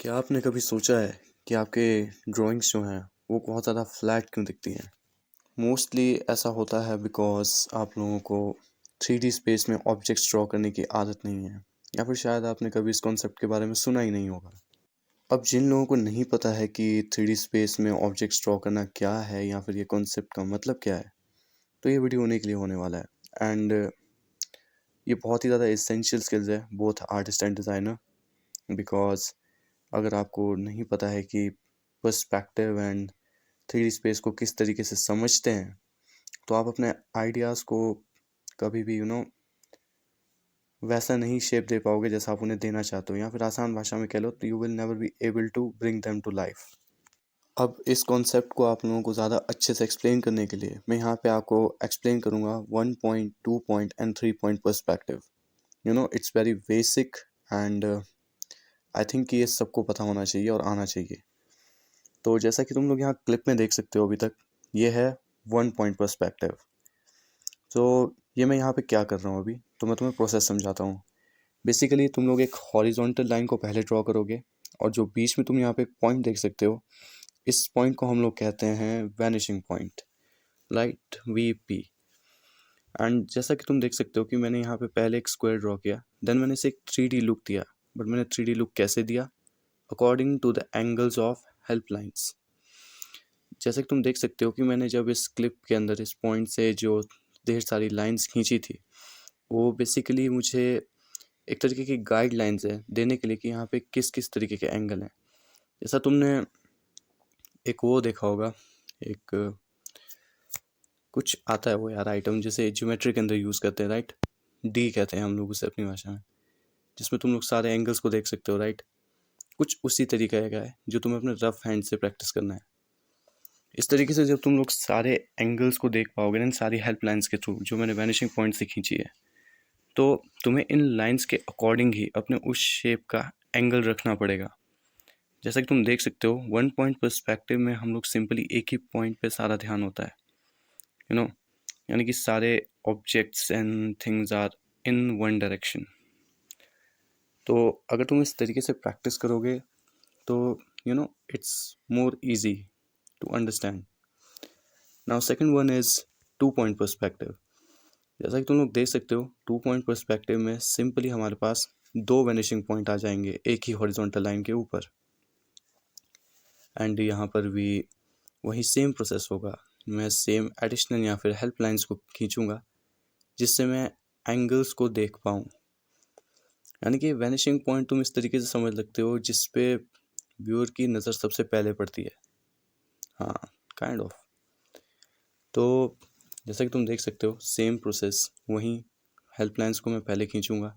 क्या आपने कभी सोचा है कि आपके ड्राइंग्स जो हैं वो बहुत ज़्यादा फ्लैट क्यों दिखती हैं? मोस्टली ऐसा होता है बिकॉज़ आप लोगों को 3D स्पेस में ऑब्जेक्ट्स ड्रॉ करने की आदत नहीं है, या फिर शायद आपने कभी इस कॉन्सेप्ट के बारे में सुना ही नहीं होगा। अब जिन लोगों को नहीं पता है कि 3D स्पेस में ऑब्जेक्ट्स ड्रॉ करना क्या है या फिर ये कॉन्सेप्ट का मतलब क्या है, तो ये वीडियो उन्हीं के लिए होने वाला है। एंड ये बहुत ही ज़्यादा एसेंशियल स्किल्स है both artist and designer, because अगर आपको नहीं पता है कि पर्सपेक्टिव एंड 3D स्पेस को किस तरीके से समझते हैं, तो आप अपने आइडियाज़ को कभी भी वैसा नहीं शेप दे पाओगे जैसा आप उन्हें देना चाहते हो, या फिर आसान भाषा में कह लो तो you will never be able to bring them to life. अब इस कॉन्सेप्ट को आप लोगों को ज़्यादा अच्छे से एक्सप्लेन करने के लिए मैं यहाँ पे आपको एक्सप्लेन करूँगा 1 point, 2 point and 3 point perspective. It's very basic and I think कि ये सबको पता होना चाहिए और आना चाहिए। तो जैसा कि तुम लोग यहाँ क्लिप में देख सकते हो अभी तक, ये है 1 पॉइंट पर्सपेक्टिव। तो ये मैं यहाँ पे क्या कर रहा हूँ अभी, तो मैं तुम्हें प्रोसेस समझाता हूँ। बेसिकली तुम लोग एक हॉरिजॉन्टल लाइन को पहले ड्रॉ करोगे, और जो बीच में तुम यहाँ पे एक पॉइंट देख सकते हो, इस पॉइंट को हम लोग कहते हैं vanishing point, right, VP। And जैसा कि तुम देख सकते हो कि मैंने यहाँ पे पहले एक स्क्वायर ड्रॉ किया, देन मैंने इसे एक 3D लुक दिया। बट मैंने 3D लुक कैसे दिया? According to the angles of help lines. जैसे कि तुम देख सकते हो कि मैंने जब इस क्लिप के अंदर इस पॉइंट से जो ढेर सारी लाइंस खींची थी, वो बेसिकली मुझे एक तरीके की गाइडलाइंस है देने के लिए कि यहाँ पे किस किस तरीके के एंगल हैं। जैसा तुमने एक वो देखा होगा, एक कुछ आता है वो यार आइटम, जैसे ज्योमेट्री के अंदर यूज़ करते हैं, राइट, डी कहते हैं हम लोग उसे अपनी भाषा में, जिसमें तुम लोग सारे एंगल्स को देख सकते हो, राइट। कुछ उसी तरीके का है जो तुम्हें अपने रफ हैंड से प्रैक्टिस करना है। इस तरीके से जब तुम लोग सारे एंगल्स को देख पाओगे ना, सारी हेल्प लाइंस के थ्रू जो मैंने वैनिशिंग पॉइंट से खींची है, तो तुम्हें इन लाइंस के अकॉर्डिंग ही अपने उस शेप का एंगल रखना पड़ेगा। जैसा कि तुम देख सकते हो, 1 पॉइंट पर्सपेक्टिव में हम लोग सिंपली एक ही पॉइंट पे सारा ध्यान होता है, यू नो यानी कि सारे objects and things are in one direction. तो अगर तुम इस तरीके से प्रैक्टिस करोगे तो it's more easy to understand. Now second one is 2 point perspective. जैसा कि तुम लोग देख सकते हो, 2 पॉइंट पर्सपेक्टिव में सिंपली हमारे पास दो वैनिशिंग पॉइंट आ जाएंगे एक ही हॉरिजॉन्टल लाइन के ऊपर, एंड यहाँ पर भी वही सेम प्रोसेस होगा। मैं सेम एडिशनल या फिर हेल्प लाइंस को खींचूंगा जिससे मैं एंगल्स को देख पाऊँ। यानी कि वैनिशिंग पॉइंट तुम इस तरीके से समझ सकते हो जिस पे व्यूअर की नज़र सबसे पहले पड़ती है, हाँ, काइंड ऑफ। तो जैसा कि तुम देख सकते हो, सेम प्रोसेस, वहीं हेल्प लाइंस को मैं पहले खींचूंगा।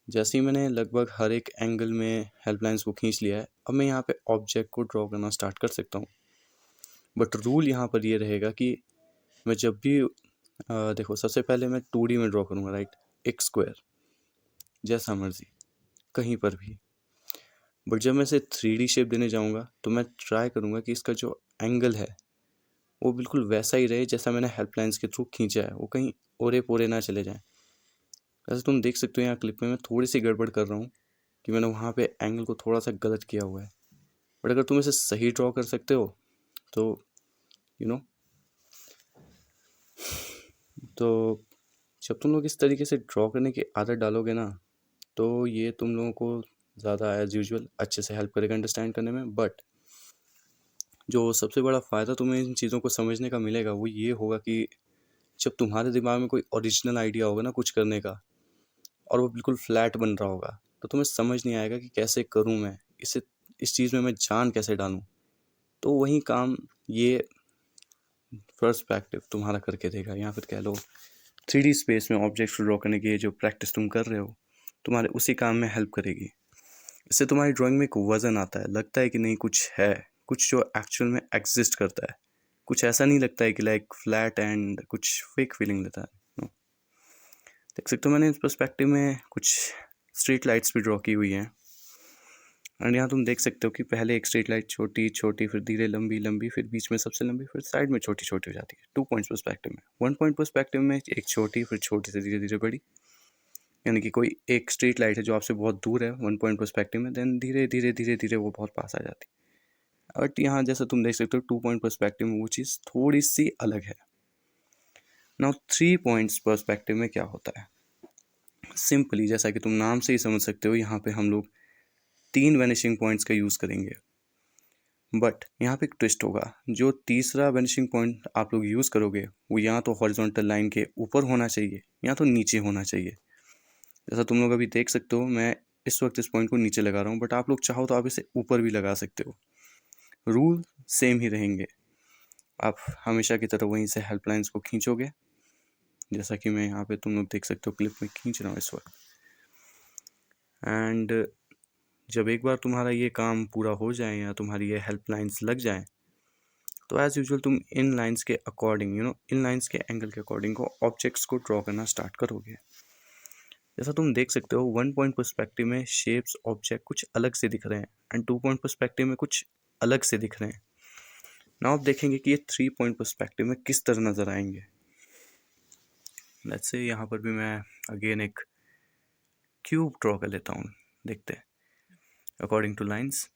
जैसे ही मैंने लगभग हर एक एंगल में हेल्प लाइंस को खींच लिया है, अब मैं यहाँ पे ऑब्जेक्ट को ड्रॉ करना स्टार्ट कर सकता हूँ। बट रूल यहाँ पर ये रहेगा कि मैं जब भी देखो, सबसे पहले मैं 2D में ड्रॉ करूँगा, राइट, एक स्क्वायर, जैसा मर्जी कहीं पर भी। बट जब मैं इसे 3D शेप देने जाऊँगा तो मैं ट्राई करूँगा कि इसका जो एंगल है वो बिल्कुल वैसा ही रहे जैसा मैंने हेल्प लाइंस के थ्रू खींचा है, वो कहीं ओरे पोरे ना चले जाएं। वैसे तुम देख सकते हो यहाँ क्लिप में मैं थोड़ी सी गड़बड़ कर रहा हूँ कि मैंने वहाँ पे एंगल को थोड़ा सा गलत किया हुआ है। बट अगर तुम इसे सही ड्रॉ कर सकते हो तो यू नो तो जब तुम लोग इस तरीके से ड्रॉ करने की आदत डालोगे ना, तो ये तुम लोगों को ज़्यादा एज यूजुअल अच्छे से हेल्प करेगा अंडरस्टैंड करने में। बट जो सबसे बड़ा फ़ायदा तुम्हें इन चीज़ों को समझने का मिलेगा वो ये होगा कि जब तुम्हारे दिमाग में कोई ओरिजिनल आइडिया होगा ना कुछ करने का, और वो बिल्कुल फ्लैट बन रहा होगा, तो तुम्हें समझ नहीं आएगा कि कैसे करूँ मैं इसे, इस चीज़ में मैं जान कैसे डालूँ। तो वही काम ये पर्सपेक्टिव तुम्हारा करके देगा, या फिर कह लो 3D स्पेस में ऑब्जेक्ट्स ड्रॉ करने की जो प्रैक्टिस तुम कर रहे हो, तुम्हारे उसी काम में हेल्प करेगी। इससे तुम्हारी ड्राइंग में एक वज़न आता है, लगता है कि नहीं कुछ है, कुछ जो एक्चुअल में एग्जिस्ट करता है। कुछ ऐसा नहीं लगता है कि लाइक फ्लैट एंड कुछ फेक फीलिंग देता है। देख सकते हो मैंने इस पर्सपेक्टिव में कुछ स्ट्रीट लाइट्स भी ड्रॉ की हुई हैं, एंड यहाँ तुम देख सकते हो कि पहले एक स्ट्रीट लाइट छोटी छोटी, फिर धीरे लंबी लंबी, फिर बीच में सबसे लंबी, फिर साइड में छोटी छोटी हो जाती है। 2 पॉइंट पर्सपेक्टिव में, 1 पॉइंट पर्सपेक्टिव में एक छोटी, फिर छोटी से धीरे धीरे बड़ी, यानी कि कोई एक स्ट्रीट लाइट है जो आपसे बहुत दूर है 1 पॉइंट पर्सपेक्टिव में, देन धीरे धीरे धीरे धीरे वो बहुत पास आ जाती है। बट यहाँ जैसा तुम देख सकते हो 2 पॉइंट पर्सपेक्टिव में वो चीज़ थोड़ी सी अलग है। नाउ 3 पॉइंट्स पर्सपेक्टिव में क्या होता है, सिंपली जैसा कि तुम नाम से ही समझ सकते हो, यहाँ पे हम लोग 3 वैनिशिंग पॉइंट्स का यूज़ करेंगे। बट यहाँ पे एक ट्विस्ट होगा, जो तीसरा वैनिशिंग पॉइंट आप लोग यूज़ करोगे वो या तो हॉरिजॉन्टल लाइन के ऊपर होना चाहिए या तो नीचे होना चाहिए। जैसा तुम लोग अभी देख सकते हो, मैं इस वक्त इस पॉइंट को नीचे लगा रहा हूँ, बट आप लोग चाहो तो आप इसे ऊपर भी लगा सकते हो, रूल सेम ही रहेंगे। आप हमेशा की तरह वहीं से हेल्पलाइंस को खींचोगे, जैसा कि मैं यहाँ पे तुम लोग देख सकते हो क्लिप में खींच रहा हूँ इस वक्त। एंड जब एक बार तुम्हारा ये काम पूरा हो जाए या तुम्हारी ये हेल्पलाइंस लग जाए, तो एज़ यूजुअल तुम इन लाइंस के अकॉर्डिंग इन लाइंस के एंगल के अकॉर्डिंग को ऑब्जेक्ट्स को ड्रॉ करना स्टार्ट करोगे। जैसा तुम देख सकते हो 1 पॉइंट पर्सपेक्टिव में शेप्स ऑब्जेक्ट कुछ अलग से दिख रहे हैं एंड 2 पॉइंट पर्सपेक्टिव में कुछ अलग से दिख रहे हैं। नाउ आप देखेंगे कि ये 3 पॉइंट पर्सपेक्टिव में किस तरह नज़र आएंगे। लेट्स से यहाँ पर भी मैं अगेन एक क्यूब ड्रॉ कर लेता हूँ, देखते हैं अकॉर्डिंग टू लाइंस।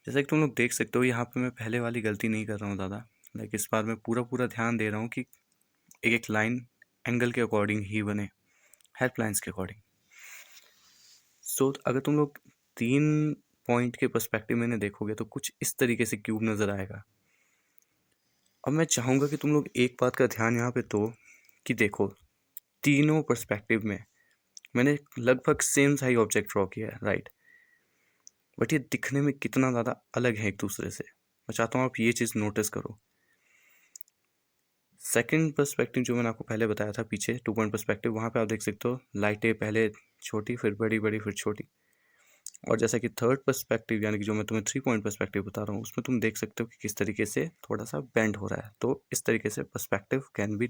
जैसा कि तुम लोग देख सकते हो, यहाँ पे मैं पहले वाली गलती नहीं कर रहा हूँ ज़्यादा, लाइक इस बार मैं पूरा ध्यान दे रहा हूँ कि एक एक लाइन एंगल के अकॉर्डिंग ही बने, हेल्प लाइंस के अकॉर्डिंग। सो अगर तुम लोग 3 पॉइंट के पर्सपेक्टिव में देखोगे तो कुछ इस तरीके से क्यूब नज़र आएगा। अब मैं चाहूँगा कि तुम लोग एक बात का ध्यान यहाँ पे दो कि देखो, तीनों पर्सपेक्टिव में मैंने लगभग सेम सा ही ऑब्जेक्ट ड्रॉ किया है, राइट, बट ये दिखने में कितना ज़्यादा अलग है एक दूसरे से। मैं चाहता हूँ आप ये चीज़ नोटिस करो। सेकंड पर्सपेक्टिव जो मैंने आपको पहले बताया था पीछे 2 पॉइंट पर्सपेक्टिव, वहाँ पे आप देख सकते हो लाइटें पहले छोटी फिर बड़ी बड़ी फिर छोटी। और जैसा कि थर्ड पर्सपेक्टिव यानी कि जो मैं तुम्हें 3 पॉइंट पर्सपेक्टिव बता रहा हूँ, उसमें तुम देख सकते हो कि किस तरीके से थोड़ा सा बेंड हो रहा है। तो इस तरीके से पर्सपेक्टिव कैन बी